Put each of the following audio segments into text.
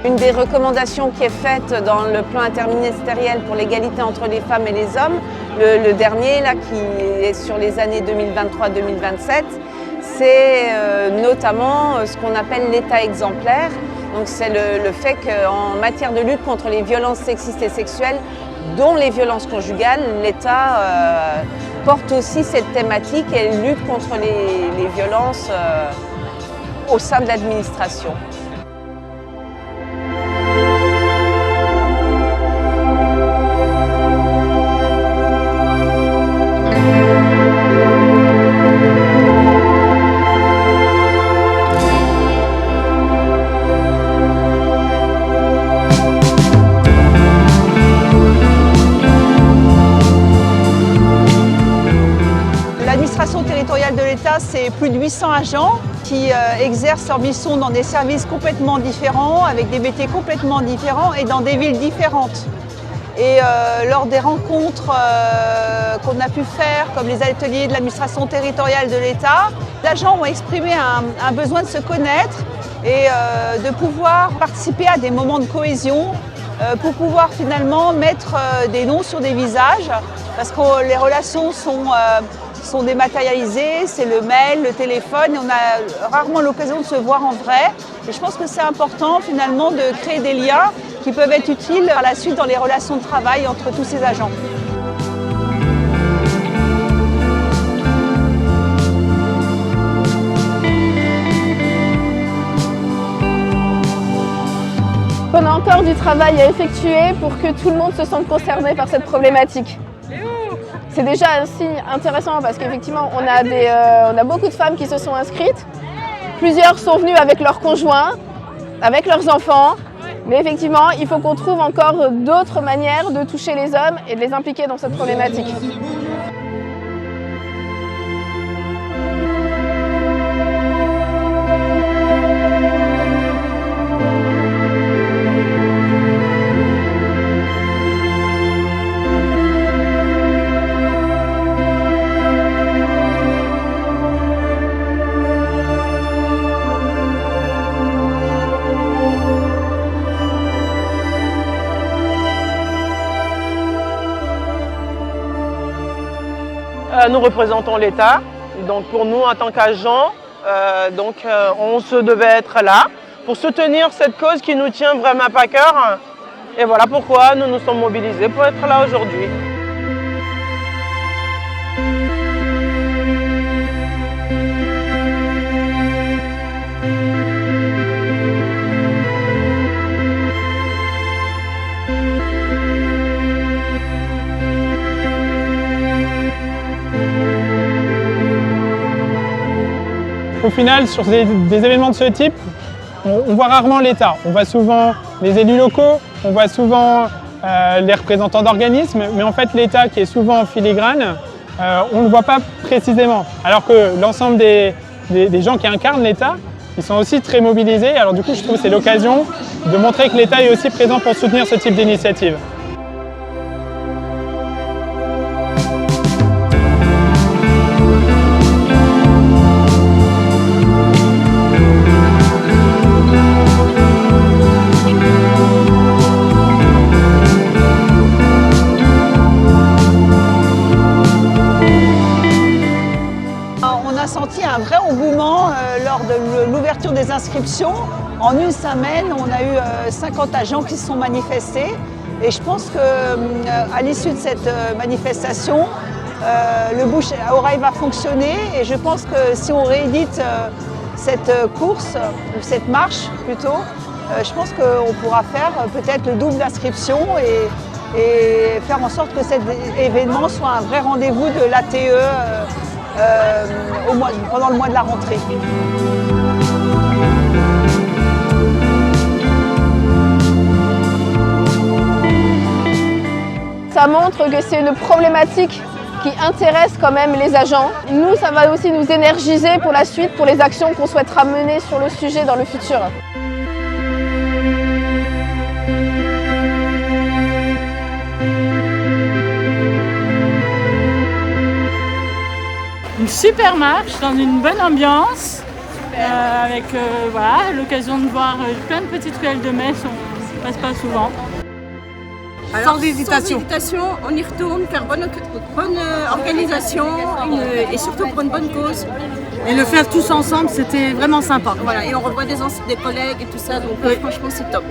Une des recommandations qui est faite dans le plan interministériel pour l'égalité entre les femmes et les hommes, le dernier là, qui est sur les années 2023-2027, c'est notamment ce qu'on appelle l'État exemplaire. Donc c'est le fait qu'en matière de lutte contre les violences sexistes et sexuelles, dont les violences conjugales, l'État porte aussi cette thématique et lutte contre les violences au sein de l'administration. L'administration territoriale de l'État, c'est plus de 800 agents qui exercent leur mission dans des services complètement différents, avec des métiers complètement différents et dans des villes différentes. Et lors des rencontres qu'on a pu faire, comme les ateliers de l'administration territoriale de l'État, les agents ont exprimé un besoin de se connaître et de pouvoir participer à des moments de cohésion pour pouvoir finalement mettre des noms sur des visages, parce que les relations sont dématérialisées, c'est le mail, le téléphone, et on a rarement l'occasion de se voir en vrai. Et je pense que c'est important finalement de créer des liens qui peuvent être utiles par la suite dans les relations de travail entre tous ces agents. On a encore du travail à effectuer pour que tout le monde se sente concerné par cette problématique. C'est déjà aussi intéressant parce qu'effectivement, on a beaucoup de femmes qui se sont inscrites. Plusieurs sont venues avec leurs conjoints, avec leurs enfants. Mais effectivement, il faut qu'on trouve encore d'autres manières de toucher les hommes et de les impliquer dans cette problématique. Nous représentons l'État, donc pour nous en tant qu'agents, on se devait être là pour soutenir cette cause qui nous tient vraiment à cœur. Et voilà pourquoi nous nous sommes mobilisés pour être là aujourd'hui. Au final, sur des événements de ce type, on voit rarement l'État. On voit souvent les élus locaux, on voit souvent les représentants d'organismes, mais en fait l'État qui est souvent en filigrane, on ne le voit pas précisément. Alors que l'ensemble des gens qui incarnent l'État, ils sont aussi très mobilisés. Alors du coup, je trouve que c'est l'occasion de montrer que l'État est aussi présent pour soutenir ce type d'initiative. On a senti un vrai engouement lors de l'ouverture des inscriptions. En une semaine, on a eu 50 agents qui se sont manifestés. Et je pense qu'à l'issue de cette manifestation, le bouche à oreille va fonctionner. Et je pense que si on réédite cette course, ou cette marche plutôt, je pense qu'on pourra faire peut-être le double d'inscriptions et faire en sorte que cet événement soit un vrai rendez-vous de l'ATE pendant le mois de la rentrée. Ça montre que c'est une problématique qui intéresse quand même les agents. Nous, ça va aussi nous énergiser pour la suite, pour les actions qu'on souhaitera mener sur le sujet dans le futur. Une super marche dans une bonne ambiance. avec voilà, l'occasion de voir plein de petites ruelles de Metz, on passe pas souvent. Alors, sans hésitation, on y retourne car bonne organisation et surtout pour une bonne cause. Et le faire tous ensemble, c'était vraiment sympa. Voilà, et on revoit des collègues et tout ça, donc franchement c'est top.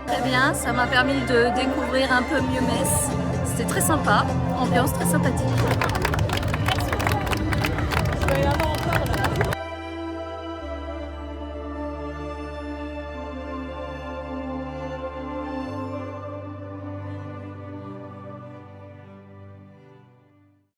Très bien, ça m'a permis de découvrir un peu mieux Metz. C'était très sympa, ambiance très sympathique. Merci.